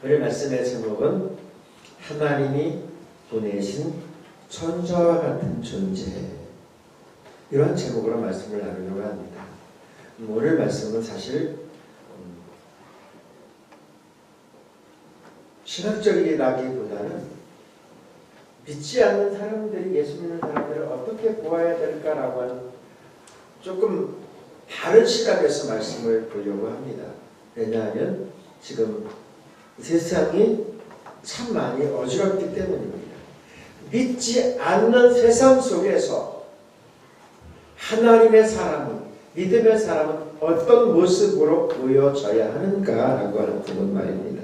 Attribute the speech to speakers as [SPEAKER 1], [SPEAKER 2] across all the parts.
[SPEAKER 1] 오늘 말씀의 제목은 하나님이 보내신 천사와 같은 존재, 이런 제목으로 말씀을 나누려고 합니다. 오늘 말씀은 사실 신학적이라기보다는 믿지 않는 사람들이, 예수 믿는 사람들을 어떻게 보아야 될까라고 하는 조금 다른 시각에서 말씀을 보려고 합니다. 왜냐하면 지금 세상이 참 많이 어지럽기 때문입니다. 믿지 않는 세상 속에서 하나님의 사람은, 믿음의 사람은 어떤 모습으로 보여져야 하는가라고 하는 그런 말입니다.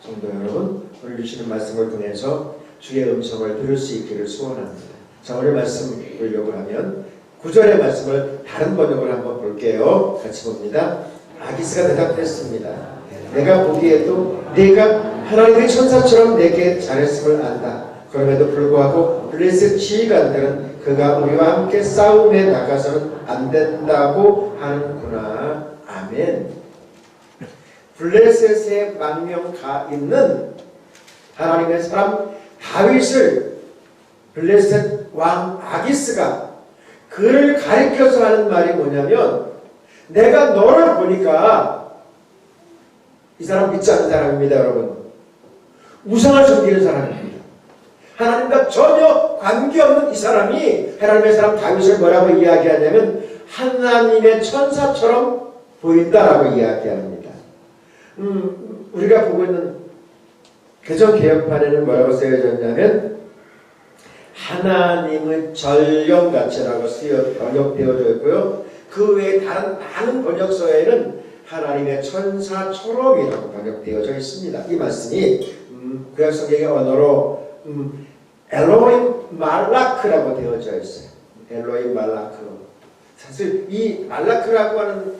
[SPEAKER 1] 성도 여러분, 오늘 주시는 말씀을 통해서 주의 음성을 들을 수 있기를 소원합니다. 자, 오늘 말씀 보려고 하면 9절의 말씀을 다른 번역으로 한번 볼게요. 같이 봅니다. 아기스가 대답했습니다. 내가 보기에도 네가 하나님의 천사처럼 내게 잘했음을 안다. 그럼에도 불구하고 블레셋 지휘관들은 그가 우리와 함께 싸움에 나가서는 안 된다고 하는구나. 아멘. 블레셋에 망명 가 있는 하나님의 사람 다윗을 블레셋 왕 아기스가 그를 가리켜서 하는 말이 뭐냐면, 내가 너를 보니까 이 사람 믿지 않는 사람입니다. 여러분, 우상을 섬기는 사람입니다. 하나님과 전혀 관계없는 이 사람이 하나님의 사람 다윗을 뭐라고 이야기하냐면 하나님의 천사처럼 보인다라고 이야기합니다. 우리가 보고 있는 개정개혁판에는 뭐라고 쓰여졌냐면 하나님의 전령같이라고 번역되어져 있고요. 그 외에 다른 많은 번역서에는 하나님의 천사처럼이라고 번역되어져 있습니다. 이 말씀이 구약 성경의 언어로 엘로힘 말라크라고 되어져 있어요. 엘로힘 말라크. 사실 이 말라크라고 하는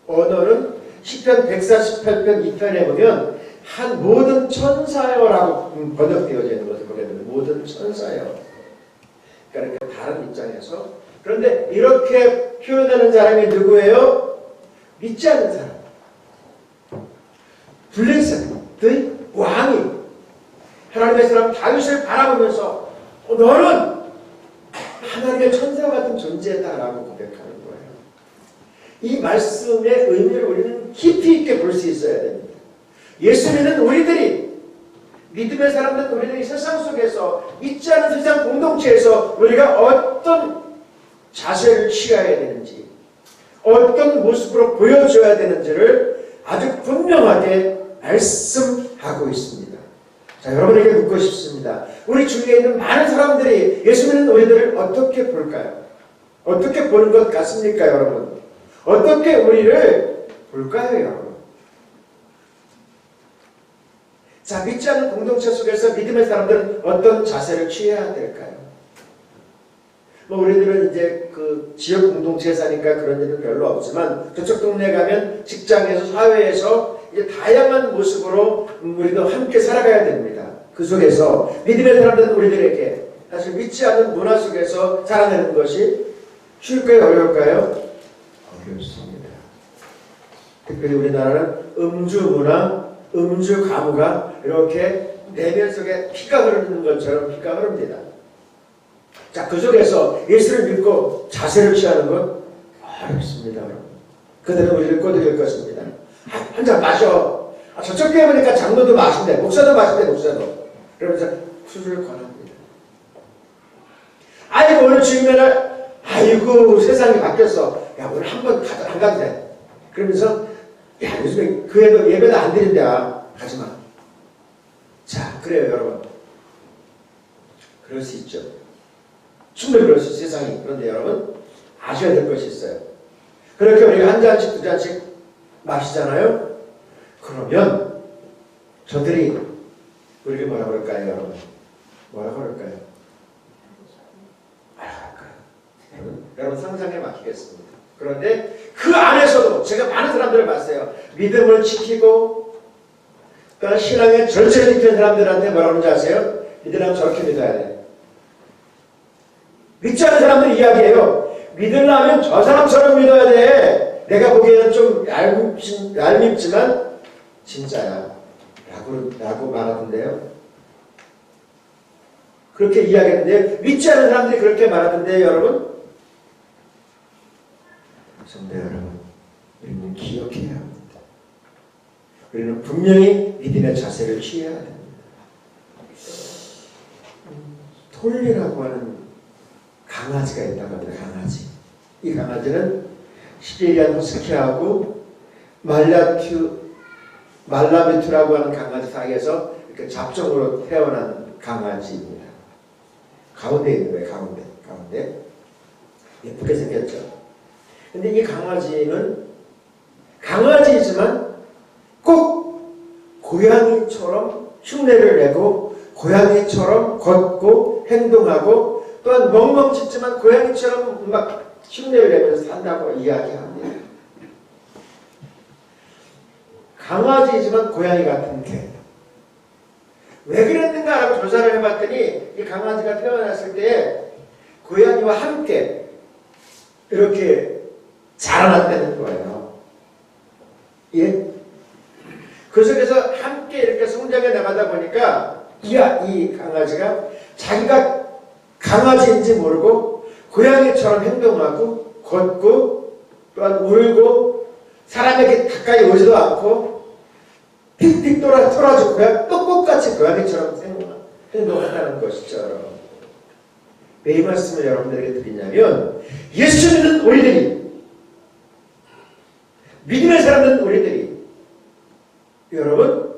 [SPEAKER 1] 언어는 시편 148편 2편에 보면 한 모든 천사여라고 번역되어져 있는 것을 보게 되면 모든 천사여. 그러니까 다른 입장에서, 그런데 이렇게 표현하는 사람이 누구예요? 믿지 않는 사람. 블레셋의 왕이 하나님의 사람 다윗을 바라보면서 너는 하나님의 천사와 같은 존재다라고 고백하는 거예요. 이 말씀의 의미를 우리는 깊이 있게 볼 수 있어야 됩니다. 예수 믿는 우리들이, 믿음의 사람들은 우리들이 세상 속에서, 믿지 않는 세상 공동체에서 우리가 어떤 자세를 취해야 되는지, 어떤 모습으로 보여줘야 되는지를 아주 분명하게 말씀하고 있습니다. 자, 여러분에게 묻고 싶습니다. 우리 주위에 있는 많은 사람들이 예수 믿는 우리들을 어떻게 볼까요? 어떻게 보는 것 같습니까, 여러분? 어떻게 우리를 볼까요, 여러분? 자, 믿지 않는 공동체 속에서 믿음의 사람들은 어떤 자세를 취해야 될까요? 우리들은 이제 그 지역 공동체에 사니까 그런 일은 별로 없지만, 저쪽 동네에 가면 직장에서, 사회에서 이제 다양한 모습으로 우리도 함께 살아가야 됩니다. 그 속에서 믿음의 사람들은 우리들에게 사실 믿지 않는 문화 속에서 살아내는 것이 쉬울까요? 어려울까요? 어렵습니다. 특별히 우리나라는 음주 문화, 음주 가무가 이렇게 내면 속에 피가 흐르는 것처럼 피가 흐릅니다. 자, 그 속에서 예수를 믿고 자세를 취하는 건 어렵습니다. 그들은 우리를 꼬드길 것입니다. 한 잔 마셔. 저쪽 교회 보니까 장로도 마신대, 목사도 마신대, 목사도. 그러면서 술을 권합니다. 아이고, 오늘 주일날, 아이고, 세상이 바뀌었어. 야, 오늘 한 번 안 가도 돼. 그러면서, 야, 요즘에 교회도 예배도 안 드린대. 가지 마. 자, 그래요, 여러분. 그럴 수 있죠. 충분히 그럴 수 있어요, 세상이. 그런데 여러분, 아셔야 될 것이 있어요. 그렇게 우리가 한 잔씩, 두 잔씩 마시잖아요? 그러면 저들이 우리를 뭐라고 할까요, 여러분? 뭐라고 할까요? 여러분 상상에 맡기겠습니다. 그런데 그 안에서도 제가 많은 사람들을 봤어요. 믿음을 지키고 그러니까 신앙의 절제를 지키는 사람들한테 뭐라고 하는지 아세요? 믿으려면 저렇게 믿어야 돼. 믿지 않는 사람들이 이야기해요. 믿으려면 저 사람처럼 믿어야 돼. 내가 보기에는 좀 얄밉지만 진짜야. 라고 말하던데요. 그렇게 이야기했는데 믿지 않는 사람들이 그렇게 말하던데요, 여러분. 성도 여러분, 우리는 기억해야 합니다. 우리는 분명히 믿음의 자세를 취해야 됩니다. 톨리라고 하는 강아지가 있다고 합니다. 강아지. 이 강아지는 시베리안 허스키하고 말라뮤트라고 하는 강아지 사이에서 이렇게 잡종으로 태어난 강아지입니다. 가운데 있는 거예요. 가운데. 예쁘게 생겼죠. 근데 이 강아지는 강아지이지만 꼭 고양이처럼 흉내를 내고 고양이처럼 걷고 행동하고 또한 멍멍짖지만 고양이처럼 막 흉내를 내면서 산다고 이야기합니다. 강아지이지만 고양이 같은 개. 왜 그랬는가 라고 조사를 해봤더니 이 강아지가 태어났을 때 고양이와 함께 이렇게 자라났다는 거예요. 예? 그 속에서 함께 이렇게 성장해 나가다 보니까 이 강아지가 자기가 강아지인지 모르고 고양이처럼 행동하고 걷고 또한 울고 사람에게 가까이 오지도 않고 픽픽 돌아주고 그냥 똑같이 고양이처럼 행동한다는 것이죠. 여러분. 왜 이 말씀을 여러분들에게 드리냐면 예수 믿는 우리들이 믿음의 사람들은 우리들이 여러분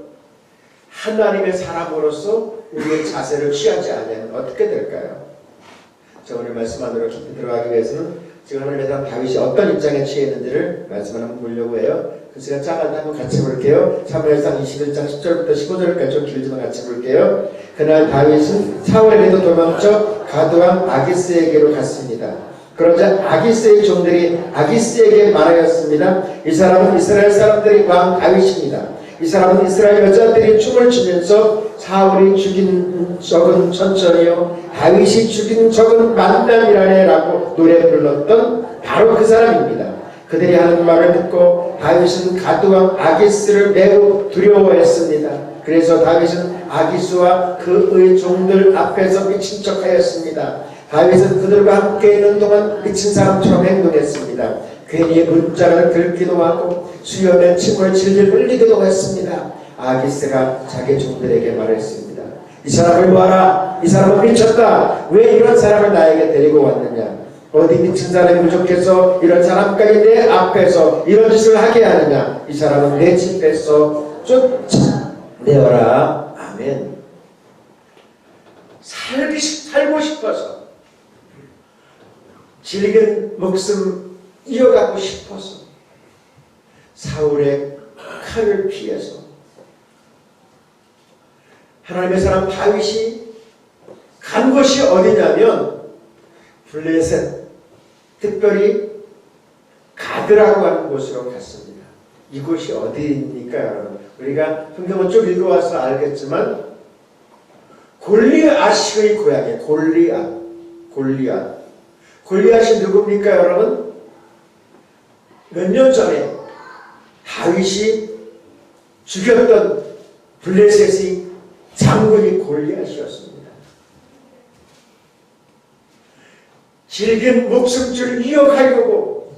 [SPEAKER 1] 하나님의 사람으로서 우리의 자세를 취하지 않으면 어떻게 될까요? 자, 오늘 말씀 안으로 깊이 들어가기 위해서는 지금 하나님의 사람 다윗이 어떤 입장에 취했는지를 말씀을 한번 보려고 해요. 그 시간 잠깐 한번 같이 볼게요. 사무엘상 21장 10절부터 15절까지 좀 길지만 같이 볼게요. 그날 다윗은 사울에게도 도망쳐 가드왕 아기스에게로 갔습니다. 그러자 아기스의 종들이 아기스에게 말하였습니다. 이 사람은 이스라엘 사람들의 왕 다윗입니다. 이 사람은 이스라엘 여자들이 춤을 추면서 사울이 죽인 적은 천천히요 다윗이 죽인 적은 만남이라네 라고 노래 불렀던 바로 그 사람입니다. 그들이 하는 말을 듣고 다윗은 가드왕 아기스를 매우 두려워했습니다. 그래서 다윗은 아기스와 그의 종들 앞에서 미친 척하였습니다. 다윗은 그들과 함께 있는 동안 미친 사람처럼 행동했습니다. 괜히 문자를 긁기도 하고 수염에 침을 질질 흘리기도 했습니다. 아기스가 자기 종들에게 말했습니다. 이 사람을 봐라. 이 사람은 미쳤다. 왜 이런 사람을 나에게 데리고 왔느냐. 어디 미친 사람이 부족해서 이런 사람까지 내 앞에서 이런 짓을 하게 하느냐. 이 사람은 내 집에서 쫓아내어라. 아멘. 살고 싶어서 질긴 목숨 이어가고 싶어서 사울의 칼을 피해서 하나님의 사람 다윗이 간 곳이 어디냐면 블레셋, 특별히 가드라고 하는 곳으로 갔습니다. 이곳이 어디입니까 여러분? 우리가 성경을 쭉 읽어와서 알겠지만 골리앗의 고향이에요. 골리앗이 누굽니까 여러분? 몇 년 전에 다윗이 죽였던 블레셋의 장군이 골리앗이었습니다. 질긴 목숨줄 이어가려고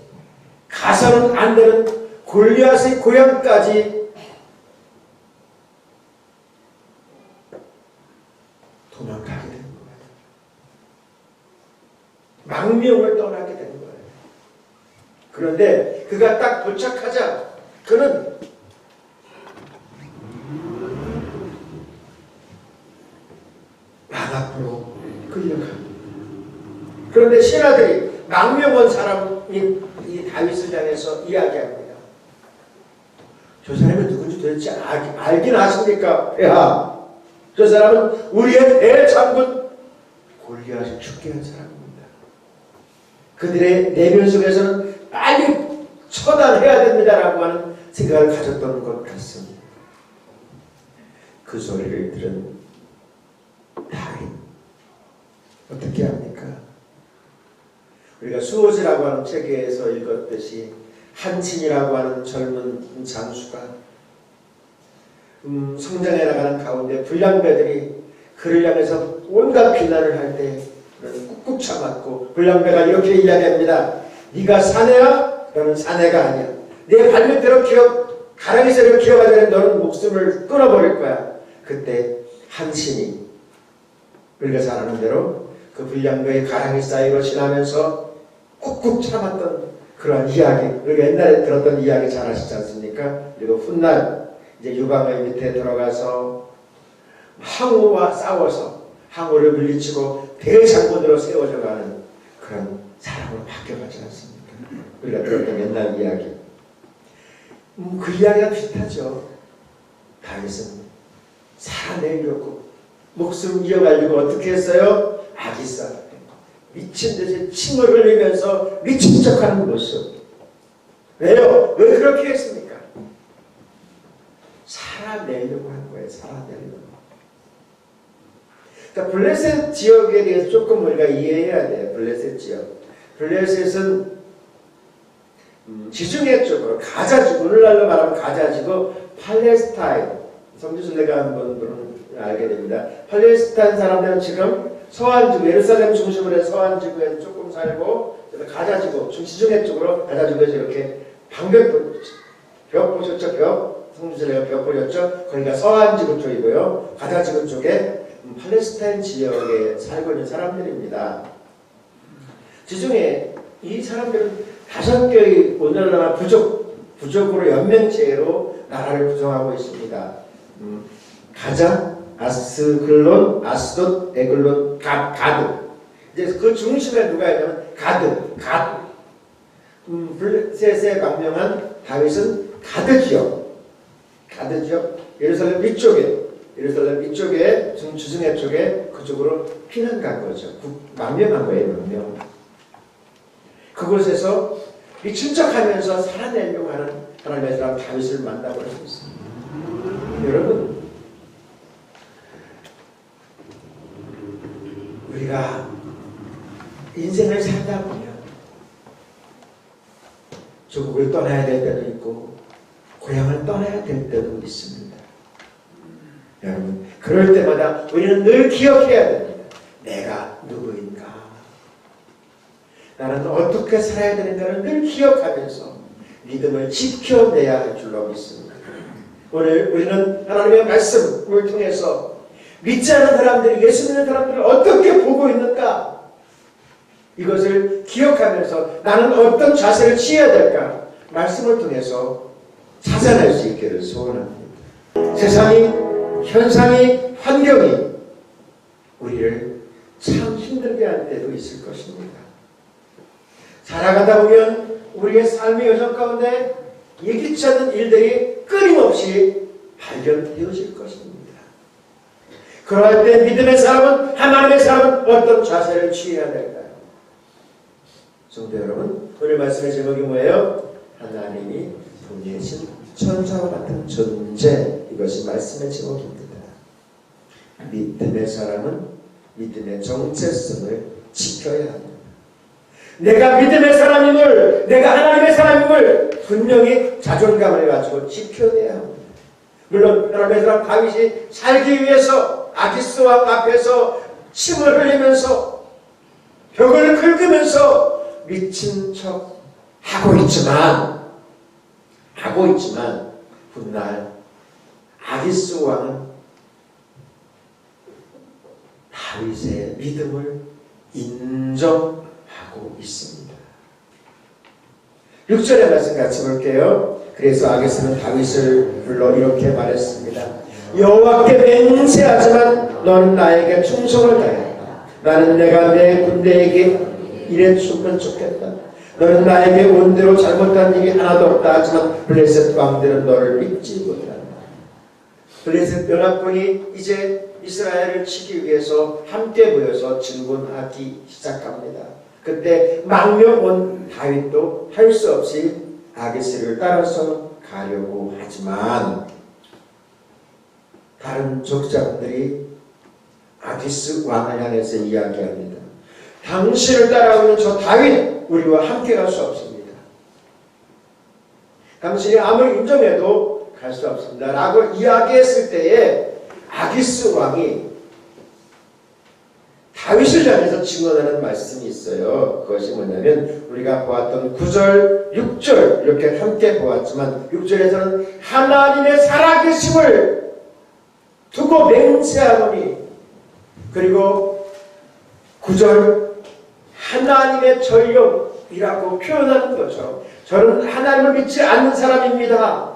[SPEAKER 1] 가서는 안 되는 골리앗의 고향까지 도망가게 된 거예요. 망명을 떠나게 된 거예요. 그런데 그가 딱 도착하자 그는 왕 앞으로 끌려갑니다. 그런데 신하들이 망명한 사람이 이 다윗을 향해서 이야기합니다. 저 사람이 누군지 도대체 알긴 아십니까? 야, 저 사람은 우리의 대장군 골리앗이 죽게 한 사람입니다. 그들의 내면 속에서는 빨리 처단해야 됩니다라고 하는 생각을 가졌던 것 같습니다. 그 소리를 들은 다윗 어떻게 합니까? 우리가 수호지라고 하는 책에서 읽었듯이 한친이라고 하는 젊은 장수가 성장해 나가는 가운데 불량배들이 그를 향해서 온갖 비난을 할 때 꾹꾹 참았고, 불량배가 이렇게 이야기합니다. 네가 사내야? 너는 사내가 아니야. 내 발밑대로 가랑이새를 기어가지 않으면 너는 목숨을 끊어버릴 거야. 그때 한 신이 우리가 잘 아는 대로 그 불량배의 가랑이 사이로 지나면서 꾹꾹 참았던 그런 이야기, 우리가 옛날에 들었던 이야기 잘 아시지 않습니까? 그리고 훗날 이제 유방의 밑에 들어가서 항우와 싸워서 항우를 물리치고 대장군으로 세워져 가는 그런 사람으로 바뀌어가지 않습니까? 우리가 들었던 옛날 이야기. 그 이야기가 비슷하죠. 다윗은 살아내려고 목숨 이어가려고 어떻게 했어요? 아기싸 미친 듯이 침을 흘리면서 미친 척하는 모습. 왜요? 왜 그렇게 했습니까? 살아내려고 한 거예요. 살아내려고. 그러니까 블레셋 지역에 대해서 조금 우리가 이해해야 돼요. 블레셋 지역. 블레셋은 지중해 쪽으로 가자지구, 오늘날로 말하면 가자지구, 팔레스타인. 성지순례가 한 분은 알게 됩니다. 팔레스타인 사람들은 지금 서안지구, 예루살렘 중심으로 해서 서안지구에 조금 살고, 가자지구, 지중해 쪽으로 가자지구에서 이렇게 벽 보셨죠? 벽? 성지순례가 벽 보셨죠? 거기가 서안지구 쪽이고요. 가자지구 쪽에 팔레스타인 지역에 살고 있는 사람들입니다. 지중해 이 사람들은 5개의 오늘날 부족으로 연맹체로 나라를 구성하고 있습니다. 가자, 아스글론, 아스돗, 에글론, 가드. 이제 그 중심에 누가 있냐면 가드. 블레셋에 망명한 다윗은 가드 지역, 예루살렘 위쪽에 지중해 쪽에 그쪽으로 피난 간 거죠. 망명한 거예요, 망명. 그곳에서 미친 척하면서 살아내려고 하는 하나님의 사람 다윗을 만나고 있습니다. 여러분, 우리가 인생을 살다 보면 조국을 떠나야 될 때도 있고 고향을 떠나야 될 때도 있습니다. 여러분, 그럴 때마다 우리는 늘 기억해야 됩니다. 내가 누구인가? 나는 어떻게 살아야 되는가를 늘 기억하면서 믿음을 지켜내야 할 줄로 믿습니다. 오늘 우리는 하나님의 말씀을 통해서 믿지 않는 사람들이 예수 믿는 사람들을 어떻게 보고 있는가? 이것을 기억하면서 나는 어떤 자세를 취해야 될까? 말씀을 통해서 찾아낼 수 있기를 소원합니다. 세상이, 현상이, 환경이 우리를 참 힘들게 할 때도 있을 것입니다. 살아가다 보면 우리의 삶의 여정 가운데 예기치 않는 일들이 끊임없이 발견되어질 것입니다. 그럴 때 믿음의 사람은, 하나님의 사람은 어떤 자세를 취해야 될까요? 성도 여러분, 오늘 말씀의 제목이 뭐예요? 하나님이 보내신 천사와 같은 존재. 이것이 말씀의 제목입니다. 믿음의 사람은 믿음의 정체성을 지켜야 합니다. 내가 믿음의 사람임을, 내가 하나님의 사람임을 분명히 자존감을 가지고 지켜내야 합니다. 물론 하나님의 사람 다윗이 살기 위해서 아기스 왕 앞에서 침을 흘리면서 벽을 긁으면서 미친 척 하고 있지만 훗날 아기스 왕은 다윗의 믿음을 인정하고 있습니다. 6절의 말씀 같이 볼게요. 그래서 아기스는 다윗을 불러 이렇게 말했습니다. 여호와께 맹세하지만 너는 나에게 충성을 다했다. 나는 내가 내 군대에게 이래 죽으면 좋겠다. 너는 나에게 온 대로 잘못한 일이 하나도 없다 하지만 블레셋 왕들은 너를 믿지 못한다. 블레셋 연합군이 이제 이스라엘을 치기 위해서 함께 모여서 진군하기 시작합니다. 그때 망명 온 다윗도 할 수 없이 아기스를 따라서 가려고 하지만 다른 족장들이 아기스 왕을 향해서 이야기합니다. 당신을 따라오는 저 다윗, 우리와 함께 갈 수 없습니다. 당신이 아무리 인정해도 갈 수 없습니다 라고 이야기했을 때에 아기스 왕이 다윗을 향해서 증언하는 말씀이 있어요. 그것이 뭐냐면 우리가 보았던 9절, 6절 이렇게 함께 보았지만 6절에서는 하나님의 살아계심을 두고 맹세하노니, 그리고 9절 하나님의 전력이라고 표현하는 거죠. 저는 하나님을 믿지 않는 사람입니다.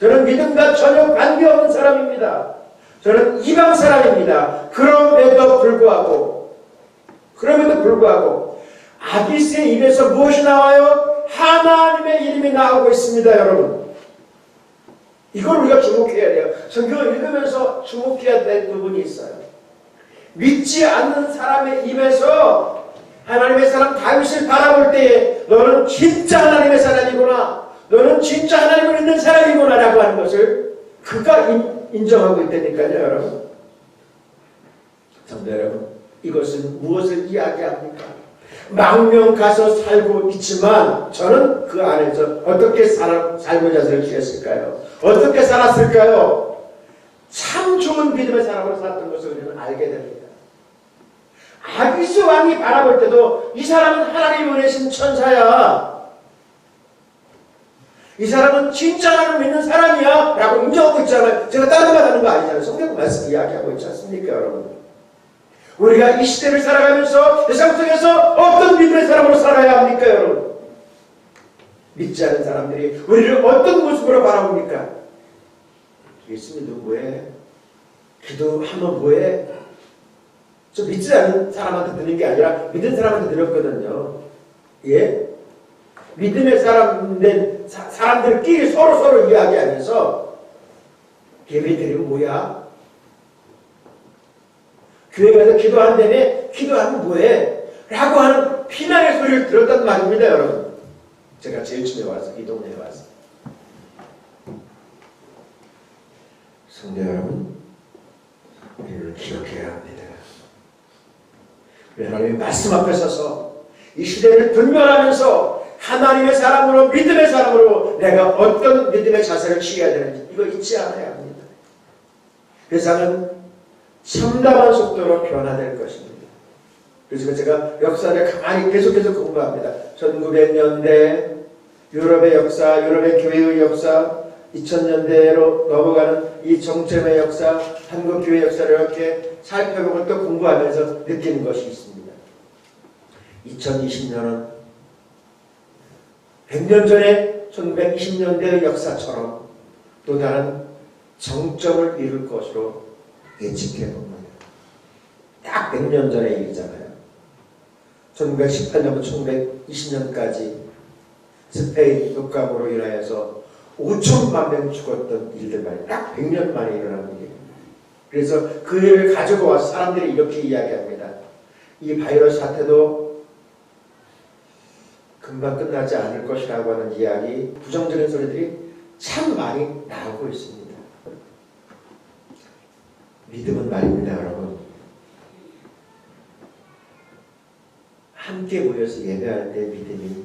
[SPEAKER 1] 저는 믿음과 전혀 관계없는 사람입니다. 저는 이방 사람입니다. 그럼에도 불구하고 아기스의 입에서 무엇이 나와요? 하나님의 이름이 나오고 있습니다. 여러분, 이걸 우리가 주목해야 돼요. 성경을 읽으면서 주목해야 될 부분이 있어요. 믿지 않는 사람의 입에서 하나님의 사람 다윗을 바라볼 때에 너는 진짜 하나님의 사람이구나, 너는 진짜 하나님을 믿는 사람이구나 라고 하는 것을 그가 인정하고 있다니까요. 여러분, 성도 여러분, 이것은 무엇을 이야기합니까? 망명 가서 살고 있지만 저는 그 안에서 어떻게 삶의 자세를 취했을까요? 어떻게 살았을까요? 참 좋은 믿음의 사람으로 살았던 것을 우리는 알게 됩니다. 아기스 왕이 바라볼 때도 이 사람은 하나님이 보내신 천사야, 이 사람은 진짜 하나님을 믿는 사람이야 라고 인정하고 있잖아요. 제가 다른 말 하는 거 아니잖아요. 성경 말씀 이야기하고 있지 않습니까? 여러분, 우리가 이 시대를 살아가면서 세상 속에서 어떤 믿음의 사람으로 살아야 합니까? 여러분, 믿지 않는 사람들이 우리를 어떤 모습으로 바라봅니까? 예수 믿으면 뭐해? 기도하면 뭐해? 저 믿지 않는 사람한테 드는 게 아니라 믿는 사람한테 드렸거든요. 예? 믿음의 사람들끼리 서로 이야기하면서 예배드리면 뭐야? 교회 가서 기도한다며 기도하면 뭐해? 라고 하는 비난의 소리를 들었단 말입니다. 여러분, 제가 제일 처음에 와서 이 동네에 와서. 성도 여러분, 우리는 기억해야 합니다. 우리 하나님의 말씀 앞에 서서 이 시대를 분별하면서 하나님의 사람으로, 믿음의 사람으로 내가 어떤 믿음의 자세를 취해야 되는지 이거 잊지 않아야 합니다. 세상은 참담한 속도로 변화될 것입니다. 그래서 제가 역사를 가만히 계속해서 공부합니다. 1900년대 유럽의 역사, 유럽의 교회의 역사, 2000년대로 넘어가는 이 정점의 역사, 한국 교회 역사를 이렇게 살펴보고 또 공부하면서 느끼는 것이 있습니다. 2020년은 100년 전에 1920년대의 역사처럼 또 다른 정점을 이룰 것으로 예측해 봅니다. 딱 100년 전의 일이잖아요. 1918년부터 1920년까지 스페인 독감으로 인하여서 5천만 명 죽었던 일들 말이에요. 딱 100년 만에 일어난 일입니다. 그래서 그 일을 가지고 와서 사람들이 이렇게 이야기합니다. 이 바이러스 사태도 금방 끝나지 않을 것이라고 하는 이야기, 부정적인 소리들이 참 많이 나오고 있습니다. 믿음은 말입니다, 여러분. 함께 모여서 예배할 때 믿음이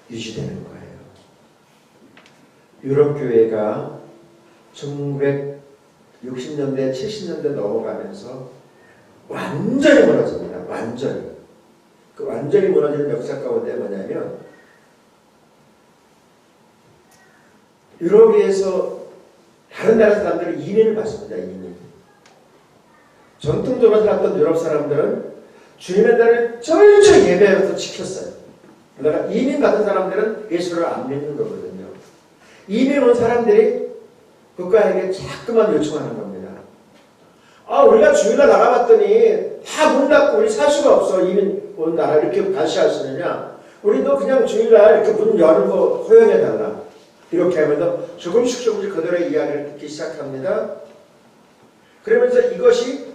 [SPEAKER 1] 유지되는 거예요. 유럽 교회가 1960년대, 70년대 넘어가면서 완전히 무너집니다. 완전히. 그 완전히 무너지는 역사 가운데 뭐냐면 유럽에서 다른 나라 사람들은 이민을 받습니다. 이민. 전통적으로 살았던 유럽 사람들은 주님의 날을 철저히 예배하면서 지켰어요. 그러다가 이민 받은 사람들은 예수를 안 믿는 거거든요. 이민 온 사람들이 국가에게 자꾸만 요청하는 겁니다. 우리가 주일날 나가봤더니 다 문 닫고 우리 살 수가 없어. 이민 온 나라 이렇게 다시 하시느냐. 우리도 그냥 주일날 이렇게 문 여는 거 허용해달라. 이렇게 하면서 조금씩 그들의 이야기를 듣기 시작합니다. 그러면서 이것이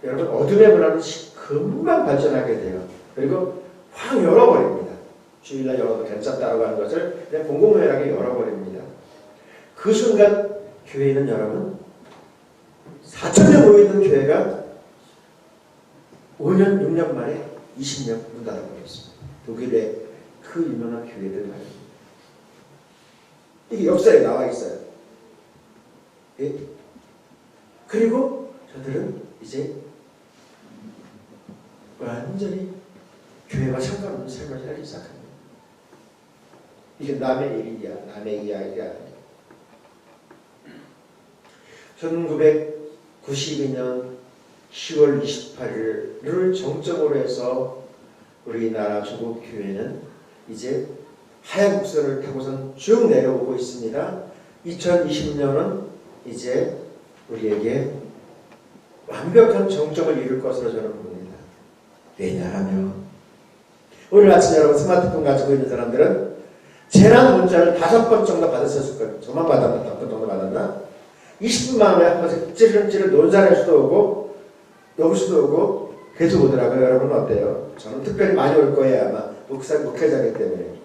[SPEAKER 1] 여러분 어둠의 문화는 금방 발전하게 돼요. 그리고 확 열어버립니다. 주일날 열어도 괜찮다고 하는 것을 그냥 공공연하게 열어버립니다. 그 순간 교회는 여러분 4,000명 모이던 교회가 5년, 6년 만에 20년 문 닫아버렸습니다. 독일의 그 유명한 교회들 말입니다. 이게 역사에 나와 있어요. 예? 그리고 저들은 이제 완전히 교회와 상관없는 삶을 살기 시작합니다. 이게 남의 일이야. 남의 이야기가 아니야. 1992년 10월 28일을 정점으로 해서 우리나라 조국 교회는 이제 하얀 곡선을 타고선 쭉 내려오고 있습니다. 2020년은 이제 우리에게 완벽한 정점을 이룰 것으로 저는 봅니다. 왜냐하면 오늘 아침 여러분 스마트폰 가지고 있는 사람들은 재난 문자를 5번 정도 받았었을 거예요. 저만 받았나? 5번 정도 받았나? 20분 만에 한 번씩 찌르찌르 논산할 수도 오고 여기서도 오고 계속 오더라고요. 여러분은 어때요? 저는 특별히 많이 올 거예요. 아마 목회자이기 때문에.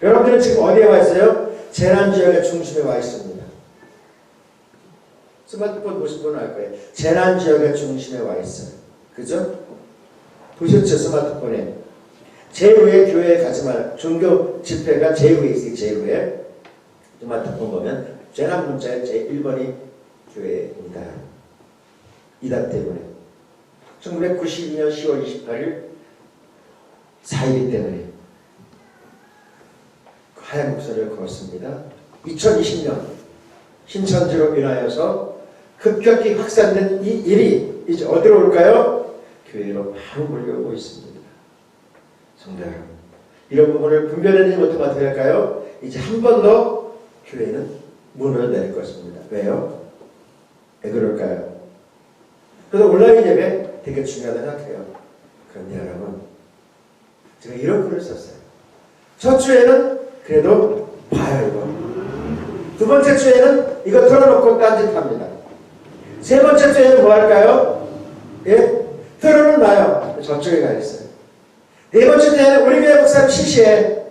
[SPEAKER 1] 여러분들은 지금 어디에 와 있어요? 재난지역의 중심에 와 있습니다. 스마트폰 보신 분은 알 거예요. 재난지역의 중심에 와 있어요. 그죠? 보셨죠? 스마트폰에. 제2의 교회에 가지 말. 종교 집회가 제2에 있어요. 제2에. 스마트폰 보면 재난 문자의 제1번이 교회입니다. 이답 때문에. 1992년 10월 28일 4일이 때문에 하얀 곡선을 그었습니다. 2020년 신천지로 인하여서 급격히 확산된 이 일이 이제 어디로 올까요? 교회로 바로 몰려오고 있습니다. 성도 여러분, 이런 부분을 분별해내지 못하면 어떻게 할까요? 이제 한 번 더 교회는 문을 낼 것입니다. 왜요? 왜 그럴까요? 그래서 온라인 예배 되게 중요하다고 생각해요. 그런데 여러분, 제가 이런 글을 썼어요. 첫 주에는 그래도 봐요, 이거. 두 번째 주에는 이거 틀어놓고 딴짓합니다. 세 번째 주에는 뭐 할까요? 예? 틀어는 놔요. 저쪽에 가 있어요. 네 번째 주에는 우리 교회 목사님 시시해.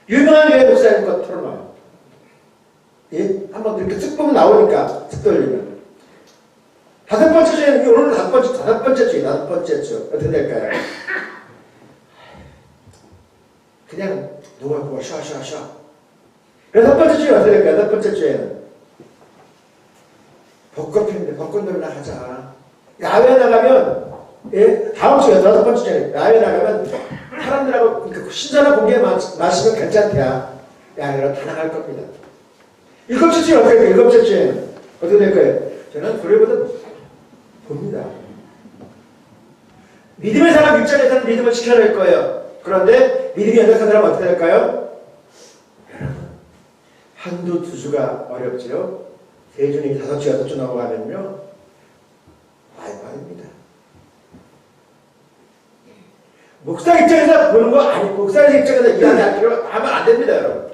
[SPEAKER 1] 유명한 교회 목사님 거 틀어놔요. 예? 한번 이렇게 쭉 보면 나오니까, 툭 돌리면. 다섯 번째 주에는, 오늘 다섯 번째 주. 어떻게 될까요? 그냥 누가 보고 쉬어. 여섯 번째 주에 어떻게 될까요? 여섯 번째 주에는 벚꽃 피는데 벚꽃놀이나 하자. 야외 나가면, 예? 다음 주에 여섯 번째 주에 야외 나가면 사람들하고 신선한 공기에 마시면 괜찮대야. 야외로 다 나갈 겁니다. 일곱째 주에 어떻게 될까요? 일곱째 주에는 어떻게 될까요? 저는 그래보다 봅니다. 믿음의 사람 입장에서는 믿음을 지켜낼 거예요. 그런데 믿음이 연약한 사람은 어떻게 될까요? 여러분, 한두 두 주가 어렵지요. 세 주니 5주, 6주 넘어가면요. 와이파이입니다. 목사 입장에서 보는 거 아니, 목사 입장에서 이야기할 필요 하면 안 됩니다, 여러분.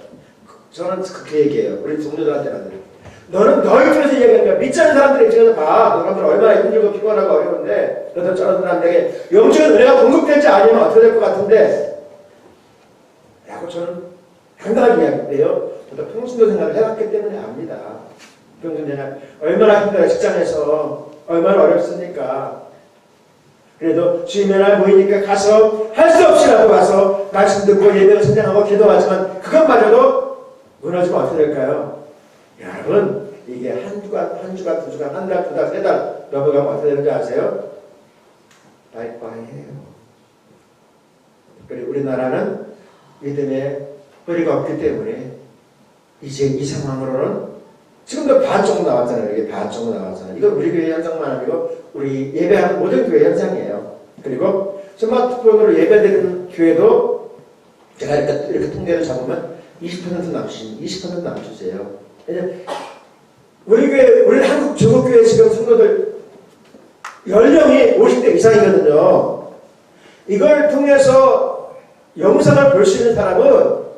[SPEAKER 1] 저는 그렇게 얘기해요. 우리 동료들한테는. 너는 너희 입장에서 이야기하는 거야. 믿지 않는 사람들 입장에서 봐. 너희들 얼마나 힘들고 피곤하고 어려운데 너희들 저런 사람들에게 영적인 은혜가 공급되지 않으면 어떻게 될 것 같은데 라고 저는 당당하게 이야기해요. 저도 평신도 생활을 해왔기 때문에 압니다. 평신도 생활 얼마나 힘들어요. 직장에서 얼마나 어렵습니까. 그래도 주님의 날 모이니까 가서 할 수 없이라도 가서 말씀 듣고 예배를 성장하고 기도하지만 그것마저도 무너지면 어떻게 될까요? 여러분, 이게 한 주간, 두 주간, 한 달, 두 달, 세 달 넘어가면 어떻게 되는지 아세요? 바이바이해요. 그리고 우리나라는 믿음의 뿌리가 없기 때문에 이제 이 상황으로는 지금도 반 정도 나왔잖아요. 이게 반 정도 나왔잖아요. 이건 우리 교회 현상만 아니고 우리 예배하는 모든 교회 현상이에요. 그리고 스마트폰으로 예배드리는 교회도 제가 이렇게 통계를 잡으면 20% 남주세요. 우리 교회, 우리 한국 중국교회 지금 성도들 연령이 50대 이상이거든요. 이걸 통해서 영상을 볼 수 있는 사람은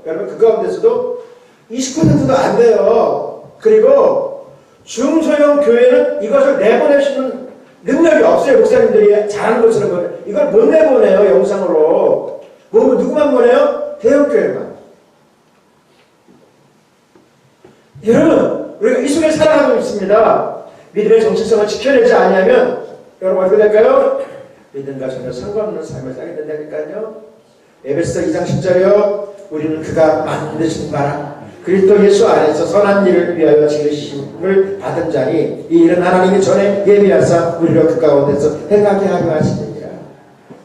[SPEAKER 1] 여러분 그 가운데서도 20%도 안 돼요. 그리고 중소형 교회는 이것을 내보낼 수 있는 능력이 없어요. 목사님들이 잘하는 것처럼 보내요. 이걸 못 내보내요. 영상으로. 누구만 보내요? 대형교회만. 여러분, 우리가 이 속에 살아가고 있습니다. 믿음의 정체성을 지켜내지 아니하면 여러분 어떻게 될까요? 믿음과 전혀 상관없는 삶을 살게 된다니까요. 에베소 2장 10절이요. 우리는 그가 만드신 바라 그리스도 예수 안에서 선한 일을 위하여 지으심을 받은 자니 이 일은 하나님이 전에 예비하사 우리로 그 가운데서 행하게 하려 하시느니라.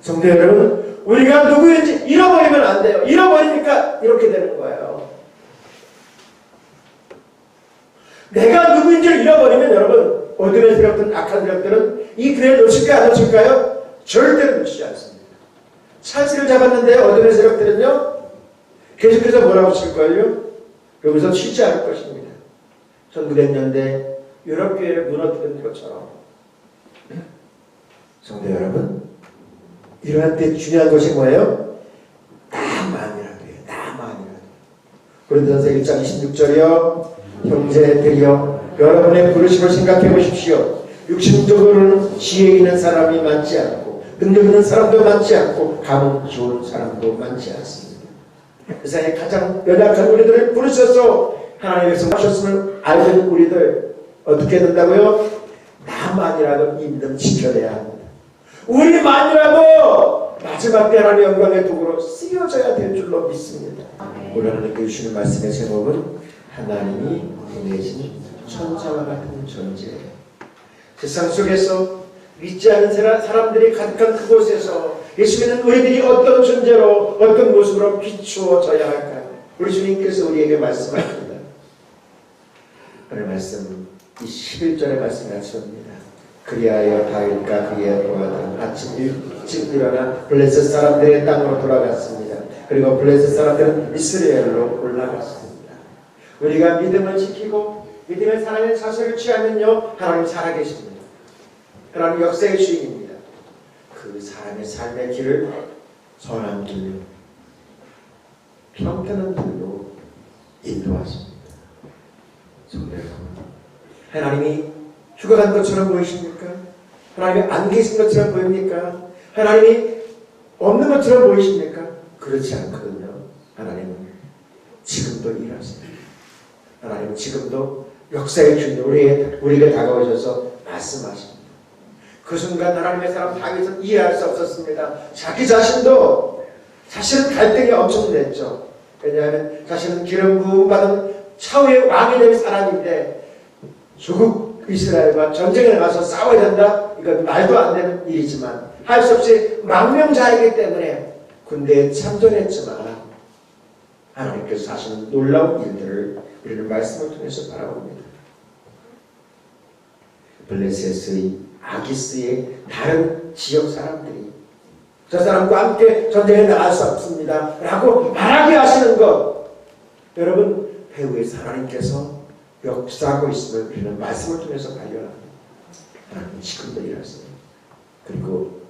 [SPEAKER 1] 성도 여러분, 우리가 누구인지 잃어버리면 안 돼요. 잃어버리니까 이렇게 되는 거예요. 내가 누구인지를 잃어버리면 여러분, 어둠의 세력들은, 악한 세력들은 이 기회를 놓칠까요? 안 놓칠까요? 절대로 놓치지 않습니다. 찬스를 잡았는데 어둠의 세력들은요, 계속해서 뭐라고 칠걸요? 여기서 쉬지 않을 것입니다. 1900년대 유럽교회를 무너뜨린 것처럼. 성도 여러분, 이러한 때 중요한 것이 뭐예요? 나만이라도 해요. 나만이라도. 고린도전서 1장 26절이요. 형제들이여, 여러분의 부르심을 생각해 보십시오. 육신적으로는 지혜 있는 사람이 많지 않고 능력 있는 사람도 많지 않고 감은 좋은 사람도 많지 않습니다. 세상에 가장 연약한 우리들을 부르셔서 하나님께서 하셨음을 알는 우리들 어떻게 된다고요? 나만이라도 임금 지켜내야 합니다. 우리만이라도 마지막 때 하나님의 영광의 도구로 쓰여져야 될 줄로 믿습니다. 오늘 하나님께 주시는 말씀의 제목은 하나님이 보내신 천사와 같은 존재예요. 세상 속에서 믿지 않는 사람들이 가득한 그곳에서 예수 믿는 우리들이 어떤 존재로 어떤 모습으로 비추어져야 할까요? 우리 주님께서 우리에게 말씀하십니다. 오늘 말씀 이 11절의 말씀이 나옵니다. 그리하여 다윗과 그의 도와든 아침 일찍 일어나 블레셋 사람들의 땅으로 돌아갔습니다. 그리고 블레셋 사람들은 이스라엘로 올라갔습니다. 우리가 믿음을 지키고 믿음의 사랑의 자세를 취하면요, 하나님 살아계십니다. 하나님 역사의 주인입니다. 그 사람의 삶의 길을 선한 길로, 평탄한 길로 인도하십니다. 성도 여러분, 하나님이 휴가간 것처럼 보이십니까? 하나님이 안 계신 것처럼 보입니까? 하나님이 없는 것처럼 보이십니까? 그렇지 않거든요. 하나님은 지금도 일하십니다. 하나님은 지금도 역사의 주인, 우리에게 다가오셔서 말씀하십니다. 그 순간 하나님의 사람 다윗은 이해할 수 없었습니다. 자기 자신도 사실은 갈등이 엄청 냈죠. 왜냐하면 자신은 기름 부음 받은 차후의 왕이 될 사람인데 조국 이스라엘과 전쟁에 나가서 싸워야 된다? 이건 말도 안 되는 일이지만 할 수 없이 망명자이기 때문에 군대에 참전했지만 하나님께서 하시는 놀라운 일들을 우리는 말씀을 통해서 바라봅니다. 블레셋의 아기스의 다른 지역 사람들이 저 사람과 함께 전쟁에 나갈 수 없습니다 라고 말하게 하시는 것, 여러분, 배후에서 하나님께서 역사하고 있음을 우리는 말씀을 통해서 발견합니다. 하나님 지금도 일하세요. 그리고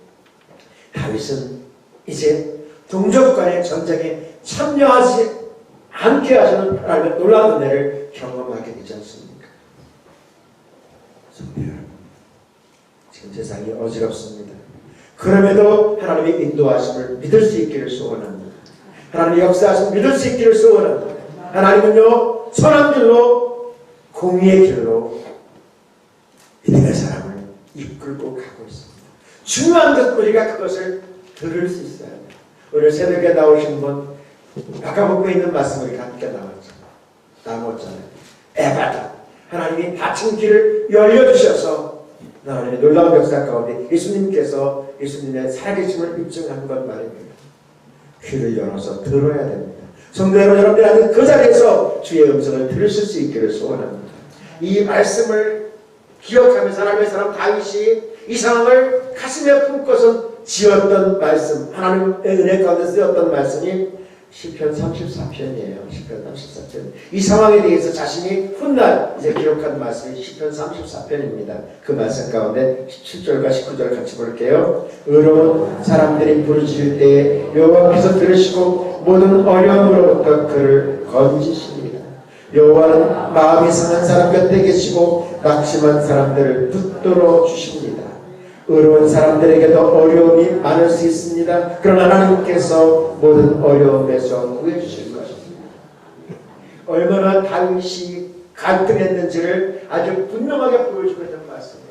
[SPEAKER 1] 다윗은 이제 동족 간의 전쟁에 참여하지 않게 하시는 하나님의 놀라운 은혜를 경험하게 되지 않습니까? 성도 여러분, 지금 세상이 어지럽습니다. 그럼에도 하나님의 인도하심을 믿을 수 있기를 소원합니다. 하나님의 역사하심을 믿을 수 있기를 소원합니다. 하나님은요, 선한 길로, 공의의 길로 믿음의 사람을 이끌고 가고 있습니다. 중요한 것은 우리가 그것을 들을 수 있어야 합니다. 오늘 새벽에 나오신 분, 아까 보고 있는 말씀을 함께 나눴잖아요. 에바다. 하나님이 닫힌 길을 열려주셔서 하나님의 놀라운 역사 가운데 예수님께서 예수님의 살아계심을 입증한 것 말입니다. 귀를 열어서 들어야 됩니다. 성도 여러분들은 그 자리에서 주의 음성을 들으실 수 있기를 소원합니다. 이 말씀을 기억하면서 하나님의 사람 다윗이 이 상황을 가슴에 품고서 지었던 말씀, 하나님의 은혜 가운데 쓰였던 말씀이 시편 34편이에요. 시편 34편. 이 상황에 대해서 자신이 훗날 이제 기록한 말씀이 시편 34편입니다. 그 말씀 가운데 17절과 19절 같이 볼게요. 의로운 사람들이 부르짖을 때에 여호와께서 들으시고 모든 어려움으로부터 그를 건지십니다. 여호와는 마음이 상한 사람 곁에 계시고 낙심한 사람들을 붙들어 주십니다. 의로운 사람들에게도 어려움이 많을 수 있습니다. 그러나 하나님께서 모든 어려움에서 구해주실 것입니다. 얼마나 다윗이 갈등했는지를 아주 분명하게 보여주고 있는 말씀이에요.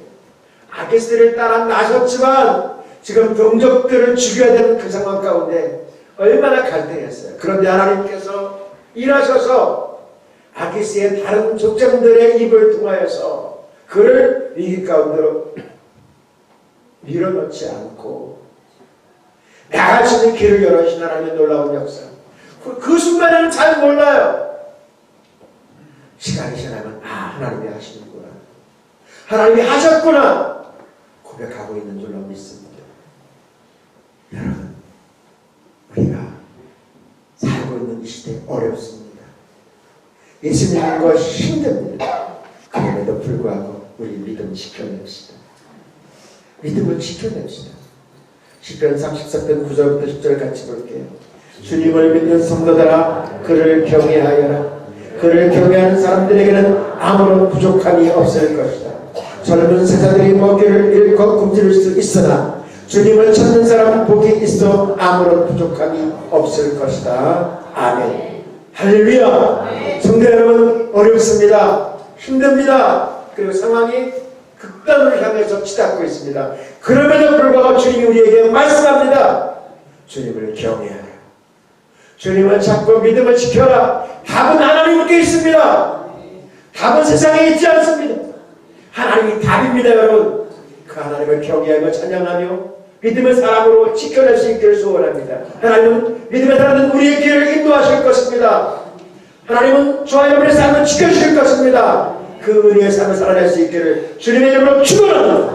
[SPEAKER 1] 아기스를 따라 나섰지만 지금 동족들을 죽여야 되는 그 상황 가운데 얼마나 갈등했어요. 그런데 하나님께서 일하셔서 아기스의 다른 족장들의 입을 통하여서 그를 위기 가운데로 밀어넣지 않고 나갈 수 있는 길을 열어주신 하나님의 놀라운 역사. 그 순간에는 잘 몰라요. 시간이 지나면 하나님이 하시는구나, 하나님이 하셨구나 고백하고 있는 줄로 믿습니다. 여러분, 우리가 살고 있는 이 시대 어렵습니다. 예수 믿는 거 힘듭니다. 그럼에도 불구하고 우리 믿음 지켜냅시다. 믿음을 지켜냅시다. 시편 34편 9절부터 10절 같이 볼게요. 주님을 믿는 성도들아 그를 경외하여라. 그를 경외하는 사람들에게는 아무런 부족함이 없을 것이다. 젊은 세자들이 먹이를 잃고 굶주릴 수 있으나 주님을 찾는 사람은 복이 있어 아무런 부족함이 없을 것이다. 아멘. 할렐루야. 성도 여러분, 어렵습니다. 힘듭니다. 그리고 상황이 극단을 향해서 치닫고 있습니다. 그럼에도 불구하고 주님이 우리에게 말씀합니다. 주님을 경외하라. 주님을 찾고 믿음을 지켜라. 답은 하나님께 있습니다. 답은 세상에 있지 않습니다. 하나님이 답입니다. 여러분, 그 하나님을 경외하며 찬양하며 믿음의 사람으로 지켜낼 수 있기를 소원합니다. 하나님은 믿음의 사람은 우리의 길을 인도하실 것입니다. 하나님은 저와 여러분의 삶을 지켜주실 것입니다. 그 은혜의 삶을 살아낼 수 있기를 주님의 이름으로 축원합니다.